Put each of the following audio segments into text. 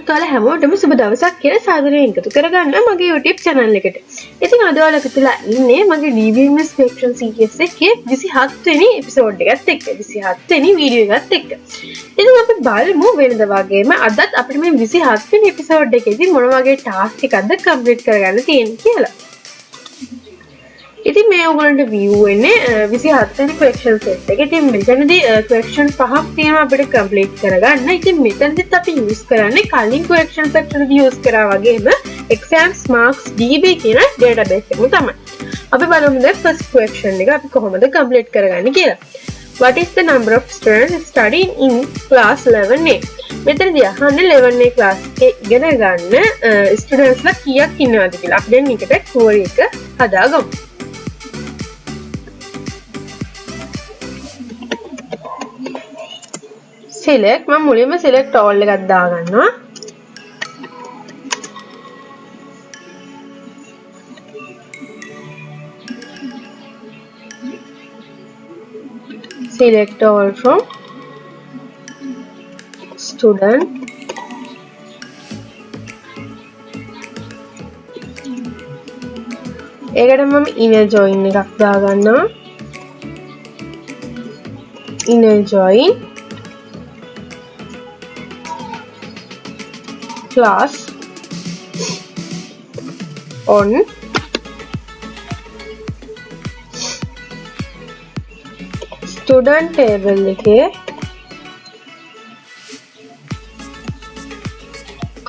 ඔයාලා හැමෝටම සුබ දවසක් කියලා සාදරයෙන් එකතු කරගන්න මගේ YouTube channel එකට. ඉතින් අද ඔයාලා එකතුලා ඉන්නේ මගේ DBMS Qestion series එකේ 27 වෙනි episode එකත් එක්ක 27 වෙනි වීඩියෝ එකත් එක්ක. ඉතින් අපි බලමු වෙනද වගේම අදත් අපිට මේ 27 වෙනි episode එකේදී මොන වගේ task එකක්ද complete කරගන්න තියෙන්නේ කියලා. ඉතින් මේ ඔයගොල්ලන්ට view වෙන්නේ 27 වෙනි question set එක. ඉතින් මෙතනදී question පහක් තියෙනවා අපිට complete කරගන්න. ඉතින් මෙතනදිත් අපි use කරන්නේ කලින් question section එකදී use කරා වගේම exams marks db කියන database එකම තමයි. අපි බලමු දැන් first question එක අපි කොහොමද complete කරගන්නේ කියලා. What is the number of students studying in class 11A? මෙතනදී අහන්නේ 11A class එකේ ඉගෙන ගන්න students ලා කීයක් ඉන්නවද කියලා. අපි දැන් මේකට query එක හදාගමු. select මම මුලින්ම select all එකක් දාගන්නවා. select all from student ඒකට මම inner join එකක් දාගන්නවා. inner join class on student table එකේ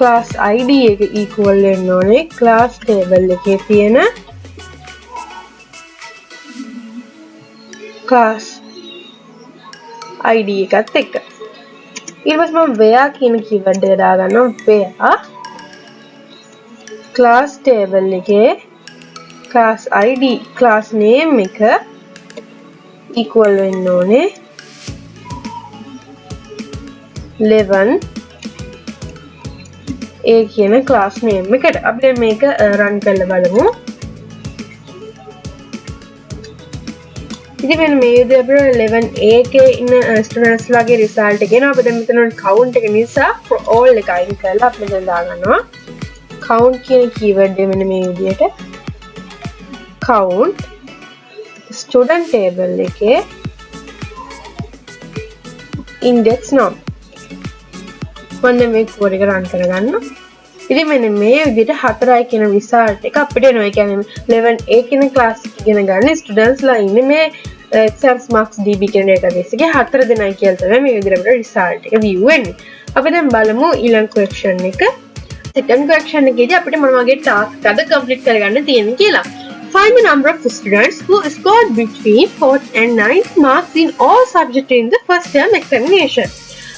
class id එක equal වෙන්න ඕනේ class table එකේ තියෙන class id එකත් එක්ක. ඊට පස්සේ මම where කියන keyword එක දාගන්නවා. where class table එකේ class id class name එක equal වෙන්න ඕනේ 11 a කියන class name එකට. අපි දැන් මේක run කරලා බලමු. ඉතින් මෙන්න මේ විදිහට අපිට 11A එකේ ඉන්න ස්ටුඩන්ට්ස් ලාගේ රිසල්ට් එක එනවා. අපි දැන් මෙතන count එක නිසා all එක අයින් කරලා අපි දැන් දාගන්නවා count කියන keyword එක මෙන්න මේ විදිහට count student table එකේ index number මම මේ query එක run කරගන්නවා. ඉතින් මෙන්න මේ විදිහට 4යි කියන result එක අපිට එනවා. ඒ කියන්නේ 11A කියන class එක ඉගෙන ගන්න students ලා ඉන්නේ මේ exams marks db කියන database එකේ 4 දෙනයි කියලා තමයි මේ විදිහට අපිට result එක view වෙන්නේ. අපි දැන් බලමු ඊළඟ question එක. second question එකේදී අපිට මොන වගේ task එකක්ද complete කරගන්න තියෙන්නේ කියලා. Find the number of students who scored between 4th and 9th marks in all subjects in the first term examination.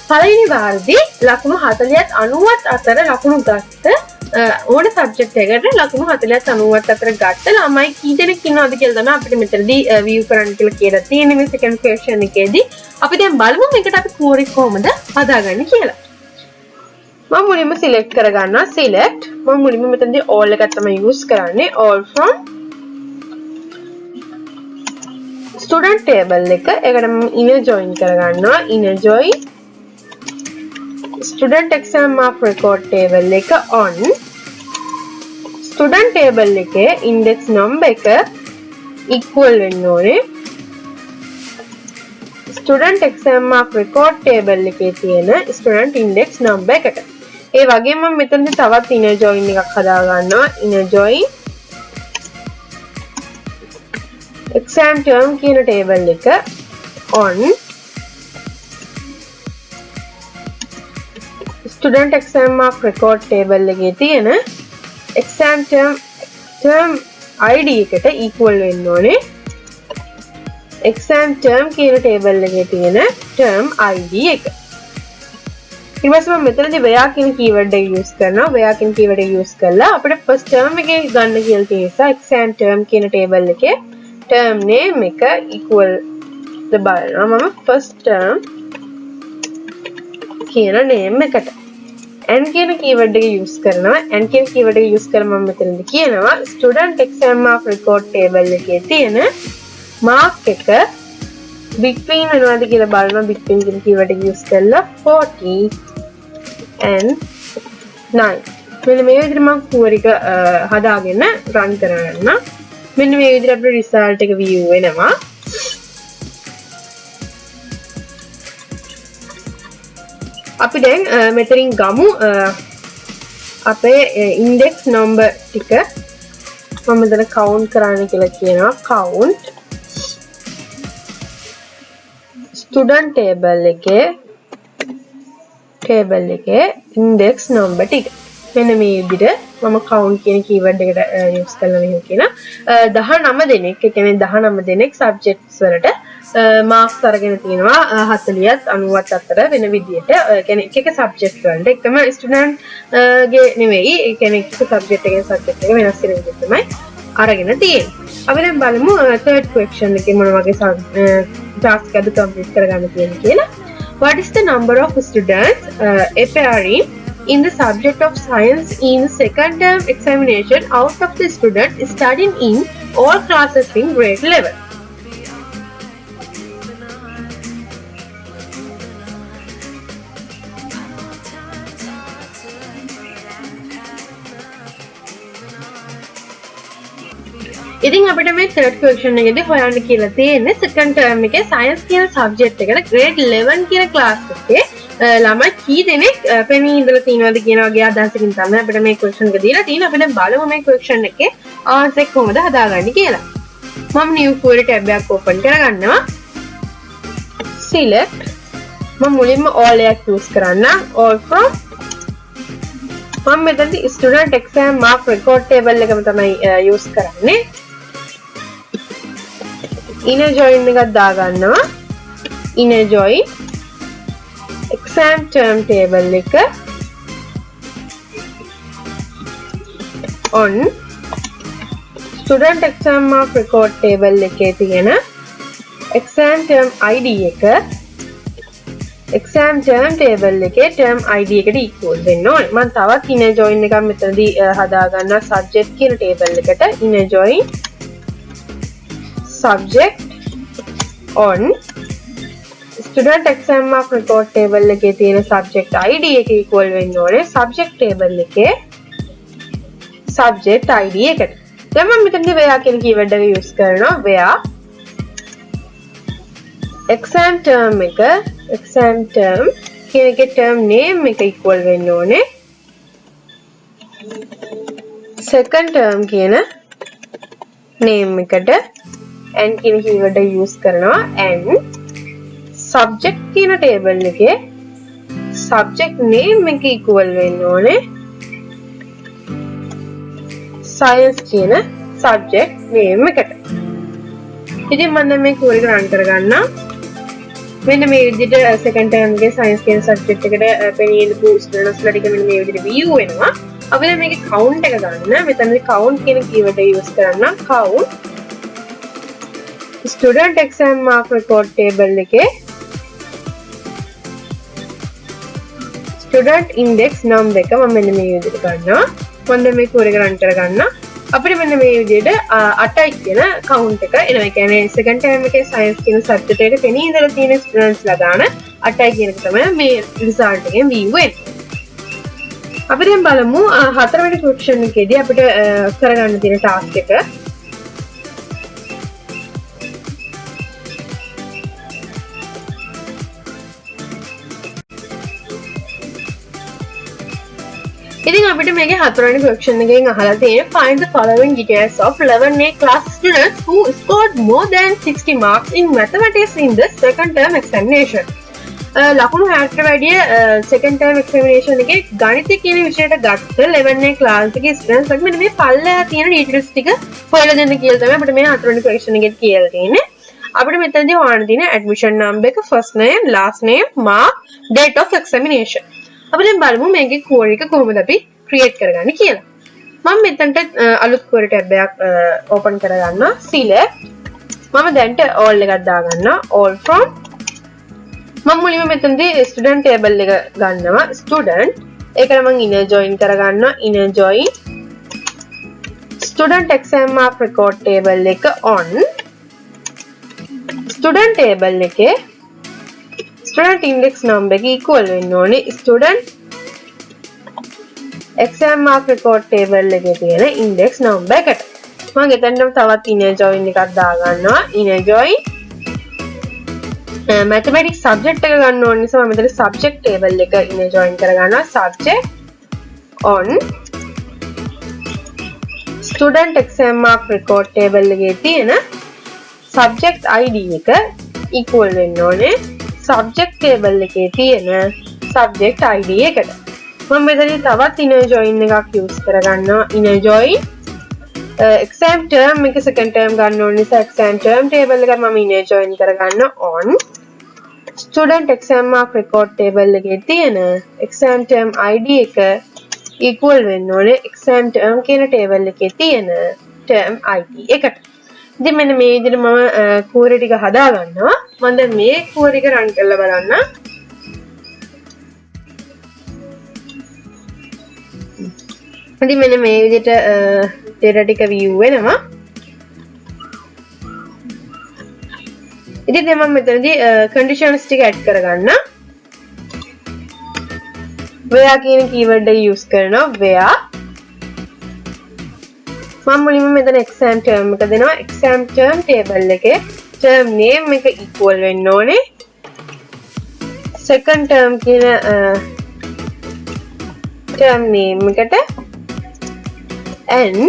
පළවෙනි වාරදී ලකුණු 40ත් 90ත් අතර ලකුණු ගත්ත ඕන සබ්ජෙක්ට් එකකට ලකුණු 40ත් 90ත් අතර ගත්ත ළමයි කී දෙනෙක් ඉන්නවද කියලා තමයි අපිට මෙතනදී view කරන්න කියලා කියලා තියෙන්නේ මේ second question එකේදී. අපි දැන් බලමු මේකට අපි query කොහොමද හදාගන්නේ කියලා. මම මුලින්ම select කරගන්නවා. select මම මුලින්ම මෙතනදී all එකක් තමයි use කරන්නේ. all from student table එක. ඒකට මම inner join කරගන්නවා. inner join student exam mark record table එක on student table එකේ index number එක equal වෙන්න ඕනේ student exam mark record table එකේ තියෙන student index number එකට. ඒ වගේම මම මෙතනදී තවත් inner join එකක් හදා ගන්නවා. inner join exam term කියන table එක on student exam mark record table එකේ තියෙන exam term id එකට equal වෙන්න ඕනේ exam term කියන table එකේ තියෙන term id එක. ඊට පස්සේ මම මෙතනදී where කියන keyword එක use කරනවා. where කියන keyword එක use කරලා අපිට first term එකේ ගන්න කියලා තියෙන නිසා exam term කියන table එකේ term name එක equal ද බලනවා මම first term කියන name එකට. n කියන keyword එක use කරනවා. n කියන keyword එක use කරලා මම මෙතනදී කියනවා student exam mark record table එකේ තියෙන mark එක between වෙනවාද කියලා බලනවා. between කියන keyword එක use කරලා 40 and 9. මෙන්න මේ විදිහට මම query එක හදාගෙන run කරගන්න. මෙන්න මේ විදිහට අපේ result එක view වෙනවා. අපි දැන් මෙතනින් ගමු අපේ index number ටික මම මෙතන count කරන්න කියලා කියනවා. count student table එකේ index number ටික මෙන්න මේ විදිහට මම count කියන keyword එකට use කරලා මෙහෙම කියනවා. 19 දෙනෙක් ඒ කියන්නේ 19 දෙනෙක් subjects වලට marks අරගෙන තිනවා 40ත් 90ත් අතර වෙන විදිහට. ඒ කියන්නේ එක subject වලට එකම student ගේ නෙවෙයි. ඒ කියන්නේ එක subject එකෙන් subject එක වෙනස් වෙන විදිහට තමයි අරගෙන තියෙන්නේ. අපි දැන් බලමු third question එකේ මොන වගේ task එකද complete කරගන්න තියෙන්නේ කියලා. What is the number of students appearing in the subject of science in the second term examination out of the students studying in all classes in grade level? ඉතින් අපිට මේ third question එකේදී හොයන්න කියලා තියෙන්නේ second term එකේ science කියන subject එකට grade 11 කියන class එකේ ළමයි කී දෙනෙක් පෙනී ඉඳලා තියෙනවද කියන වගේ අදහසකින් තමයි අපිට මේ question එක දීලා තියෙන්නේ. අපි දැන් බලමු මේ question එකේ answer එක කොහොමද හදාගන්නේ කියලා. මම new query tab එකක් open කරගන්නවා. select මම මුලින්ම all එකක් use කරන්න. all from මම මෙතනදී student exam mark record table එකම තමයි use කරන්නේ. inner join එකක් දාගන්නවා. inner join exam term table එක on student exam mark record table එකේ තියෙන exam term id එක exam term table එකේ term id එකට equal වෙන්න ඕනේ. මම තවත් inner join එකක් මෙතනදී හදාගන්නවා subject කියන table එකට. inner join subject on student exam mark record table එකේ තියෙන subject id එක equal වෙන්න ඕනේ subject table එකේ subject id එකට. දැන් මම මෙතනදී where කියන keyword එක use කරනවා. where exam term කියන එකේ term name එක equal වෙන්න ඕනේ second term කියන name එකට and කියන keyword එක use කරනවා. and subject කියන table එකේ subject name එක equal වෙන්න ඕනේ science කියන subject name එකට. ඉතින් මම දැන් මේ query එක run කරගන්නම්. මෙන්න මේ විදිහට second term එකේ science කියන subject එකට පෙනී ඉඳපු students ලා ටික මෙන්න මේ විදිහට view වෙනවා. අපි දැන් මේකේ count එක ගන්න. මෙතනදී count කියන keyword එක use කරන්න. count student exam mark record table එකේ student index number එක මම මෙන්න මේ විදිහට ගන්නවා. මම දැන් මේ query එක run කරගන්න. අපිට මෙන්න මේ විදිහට 8යි කියන count එක එනවා. ඒ කියන්නේ second term එකේ science කියන subject එකට පෙනී ඉඳලා තියෙන students ලා ගාන 8යි කියන එක තමයි මේ result එකෙන් view වෙන්නේ. අපි දැන් බලමු හතරවෙනි question එකේදී අපිට කරගන්න තියෙන task එක. ඉතින් අපිට මේකේ හතරවෙනි question එකෙන් අහලා තියෙන්නේ find the following details of 11A class students who scored more than 60 marks in mathematics in the second term examination. ලකුණු 60ට වැඩිය second term examination එකේ ගණිතය කියන විෂයට ගත්ත 11A class එකේ students ලා මෙන්න මේ පල්ලෙහා තියෙන details ටික හොයලා දෙන්න කියලා තමයි අපිට මේ හතරවෙනි question එකේ කියලා තියෙන්නේ. අපිට මෙතනදී හොයන්න තියෙන admission number එක first name last name mark date of examination. අපි දැන් බලමු මේකේ query එක කොහොමද අපි create කරගන්නේ කියලා. මම මෙතනට අලුත් query tab එකක් open කරගන්නවා. select මම දැන්ට all එකක් දාගන්නවා. all from මම මුලින්ම මෙතනදී student table එක ගන්නවා. student ඒකට මම inner join කරගන්නවා. inner join student exam mark record table එක on student table එකේ student index number එක equal වෙන්න ඕනේ student exam mark record table එකේ තියෙන index number එකට. මම එතනටම තවත් inner join එකක් දාගන්නවා. inner join mathematics subject එක ගන්න ඕන නිසා මම මෙතන subject table එක inner join කරගන්නවා. subject on student exam mark record table එකේ තියෙන subject id එක equal වෙන්න ඕනේ subject table එකේ තියෙන subject id එකට. මම මෙතන තවත් inner join එකක් use කරගන්නවා. inner join exam term එක second term ගන්න ඕන නිසා exam term table එක මම inner join කරගන්නවා on student exam mark record table එකේ තියෙන exam term id එක equal වෙන්න ඕනේ exam term කියන table එකේ තියෙන term id එකට. ඉතින් මෙන්න මේ විදිහට මම කෝරේ ටික හදා ගන්නවා. මම දැන් මේ කෝරේ එක run කරලා බලන්න. ඉතින් මෙන්න මේ විදිහට data ටික view වෙනවා. ඉතින් දැන් මම මෙතනදී conditions ටික add කරගන්න. where කියන keyword එක use කරනවා. where මම මුලින්ම මෙතන exam term එක දෙනවා. exam term table එකේ term name එක equal වෙන්න ඕනේ second term කියන term name එකට and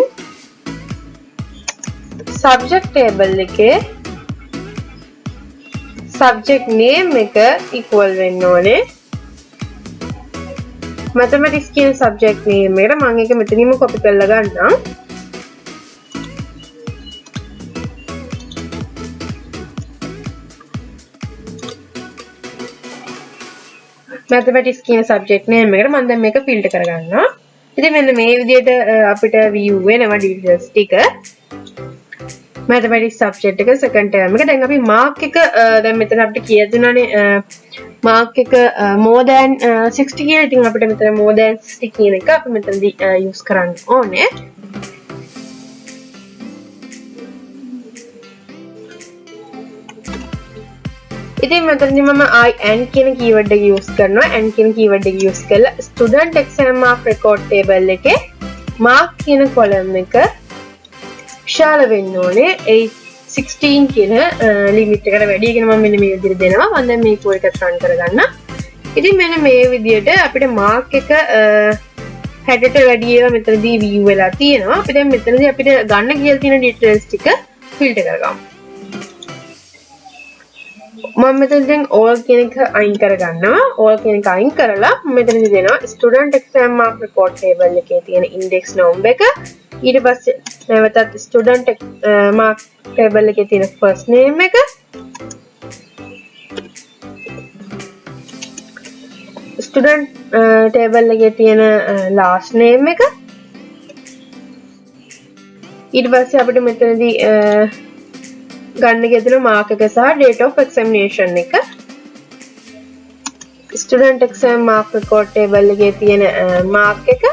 subject table එකේ subject name එක equal වෙන්න ඕනේ mathematics කියන subject name එකට. මම ඒක මෙතනින්ම copy කරලා ගන්නම්. mathematics කියන subject name එකට මම දැන් මේක filter කරගන්නවා. ඉතින් මෙන්න මේ විදිහට අපිට view වෙනවා details ටික. mathematics subject එක second term එක. දැන් අපි mark එක දැන් මෙතන අපිට කියලා දුන්නානේ mark එක more than 60 කියලා. ඉතින් අපිට මෙතන more than 60 කියන එක අපි මෙතනදී use කරන්න ඕනේ. ඉතින් මෙතනදී මම and කියන keyword එක use කරනවා. and කියන keyword එක use කරලා student exam mark record table එකේ mark කියන column එක විශාල වෙන්න ඕනේ 16 කියන limit එකට වැඩි. කියන මම මෙන්න මේ විදිහට දෙනවා. මම දැන් මේ code එක run කරගන්න. ඉතින් මෙන්න මේ විදිහට අපිට mark එක 60ට වැඩි ඒවා මෙතනදී view වෙලා තියෙනවා. අපි දැන් මෙතනදී අපිට ගන්න කියලා තියෙන details ටික filter කරගමු. මම මෙතන දැන් all කියන එක අයින් කරගන්නවා. all කියන එක අයින් කරලා මෙතනදී දෙනවා student exam mark record table එකේ තියෙන index number එක. ඊට පස්සේ නැවතත් student mark table එකේ තියෙන first name එක. student table එකේ තියෙන last name එක. ඊට පස්සේ අපිට මෙතනදී ගන්න ගෙදෙන mark එක සහ date of examination එක. student exam mark record table එකේ තියෙන mark එක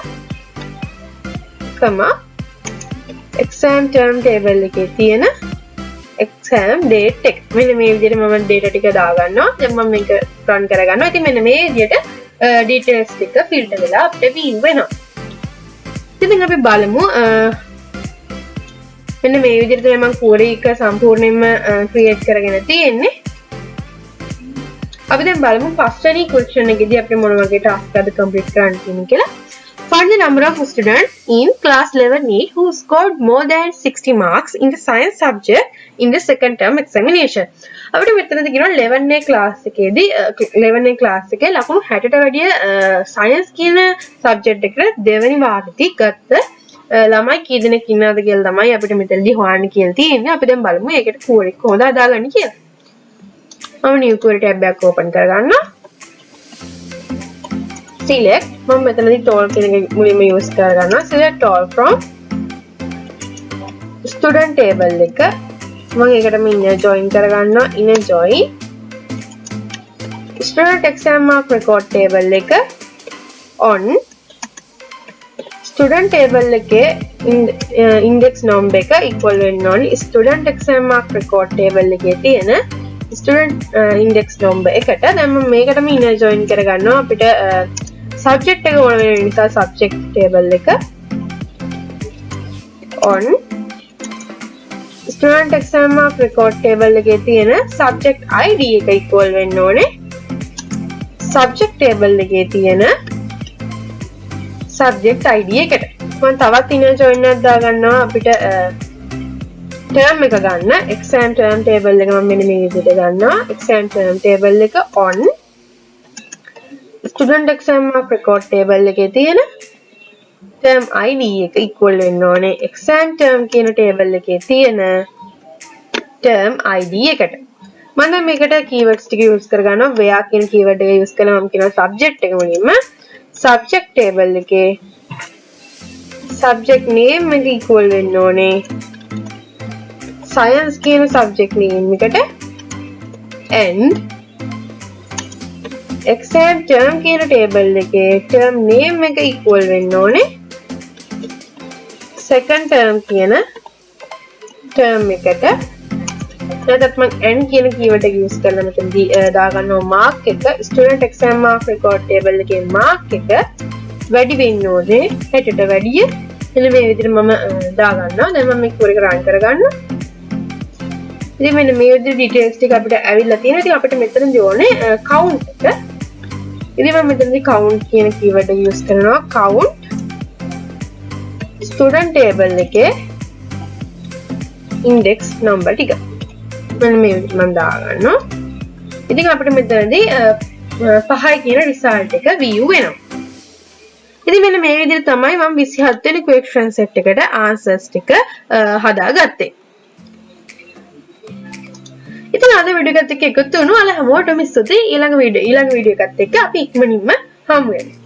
comma exam term table එකේ තියෙන exam date එක. මෙන්න මේ විදිහට මම data ටික දාගන්නවා. දැන් මම මේක run කරගන්නවා. ඉතින් මෙන්න මේ විදිහට details ටික filter වෙලා අපිට view වෙනවා. ඉතින් අපි බලමු මෙන්න මේ විදිහට තමයි මම query එක සම්පූර්ණයෙන්ම create කරගෙන තියෙන්නේ. අපි දැන් බලමු first වෙනි question එකේදී අපිට මොන වගේ task එකක්ද complete කරන්න තියෙන්නේ කියලා. Find the number of students in class 11A who scored more than 60 marks in the science subject in the second term examination. අපිට මෙතනදී කියනවා 11A class එකේදී 11A class එකේ ලකුණු 60ට වැඩිය science කියන subject එකට දෙවෙනි වාරදී ගත්ත ළමයි කී දෙනෙක් ඉන්නවද කියලා තමයි අපිට මෙතනදී හොයන්න කියලා තියෙන්නේ. අපි දැන් බලමු ඒකට query කොහොමද හදාගන්නේ කියලා. මම new query tab එකක් open කරගන්නවා. select මම මෙතනදී all කියන එක මුලින්ම use කරගන්නවා. select all from student table එක. මම ඒකටම inner join කරගන්නවා. inner join student exam mark record table එක on student table එකේ index number එක equal වෙන්න ඕනේ student exam mark record table එකේ තියෙන student index number එකට. දැන් මම මේකටම inner join කරගන්නවා. අපිට subject එක ඕන වෙන නිසා subject table එක on student exam mark record table එකේ තියෙන subject id එක equal වෙන්න ඕනේ subject table එකේ තියෙන subject id එකට. මම තවත් inner join එකක් දාගන්නවා අපිට term එක ගන්න exam term table එක මම මෙන්න මේ විදිහට ගන්නවා exam term table එක on student exam mark record table එකේ තියෙන term id එක equal වෙන්න ඕනේ exam term කියන table එකේ තියෙන term id එකට. මම දැන් මේකට keywords ටික use කරගන්නවා where කියන keyword එක use කරලා මම කියනවා subject එක මුලින්ම subject table එකේ subject name එක equal වෙන්න ඕනේ science කියන subject name එකට and exam term කියන table එකේ term name එක equal වෙන්න ඕනේ second term කියන term එකට. එතකොට මම n කියන keyword එක use කරලා මෙතනදී දාගන්නවා mark එක student exam mark record table එකේ mark එක වැඩි වෙන්න ඕනේ හෙටට වැඩිය. එන්න මේ විදිහට මම දාගන්නවා. දැන් මම මේක පොර එක run කරගන්නවා. ඉතින් මෙන්න මේ විදිහට details ටික අපිට ඇවිල්ලා තියෙනවා. ඉතින් අපිට මෙතනදී ඕනේ count එක. ඉතින් මම මෙතනදී count කියන keyword එක use කරනවා. count student table එකේ index number ටික. මෙන්න මේ විදිහට මම දාගන්නවා. ඉතින් අපිට මෙතනදී 5යි කියන result එක view වෙනවා. ඉතින් මෙන්න මේ විදිහට තමයි මම 27 වෙනි question set එකට answers ටික හදාගත්තේ. ඉතින් අද වීඩියෝ එකත් එක්ක එකතු වුණා. ඔයාලා හැමෝටම ස්තුතියි. ඊළඟ වීඩියෝ එකත් එක්ක අපි ඉක්මනින්ම හමු වෙමු.